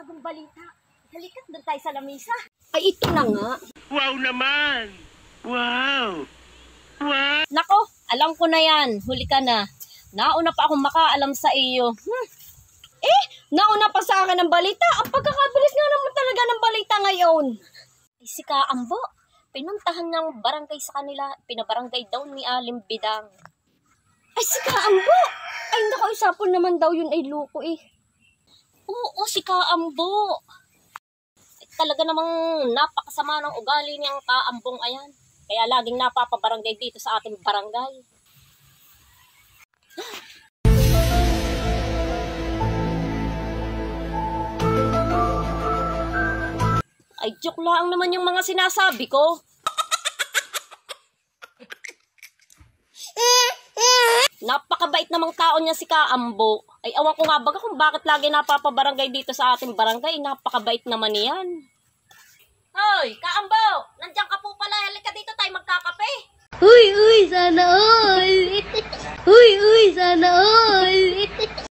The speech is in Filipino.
bagong balita. Halika't doon tayo sa lamesa. Ay, ito na nga. Wow naman! Wow! Wow! Nako, alam ko na yan. Huli ka na. Nauna pa akong makaalam sa iyo. Nauna pa sa akin ang balita. Ang pagkakabilis nga naman talaga ng balita ngayon. Ay, si Kaambo. Pinuntahan ng barangay sa kanila. Pinabarangay daw ni Aling Bidang. Ay, si Kaambo. Ay, naku, isapon naman daw yun ay luko eh. Oo, si Kaambo. Ay, talaga namang napakasama ng ugali niyang Kaambong ayan. Kaya laging napapabarangay dito sa ating barangay. Ay, joke lang naman yung mga sinasabi ko. Napakabait namang tao niya si Kaambo. Ay, awan ko nga baga kung bakit lagi napapabarangay dito sa ating barangay. Napakabait naman niyan. Hoy, Kaambo! Nandiyan ka po pala. Halika dito tayo magkakape. Uy, sana all! Uy, sana all!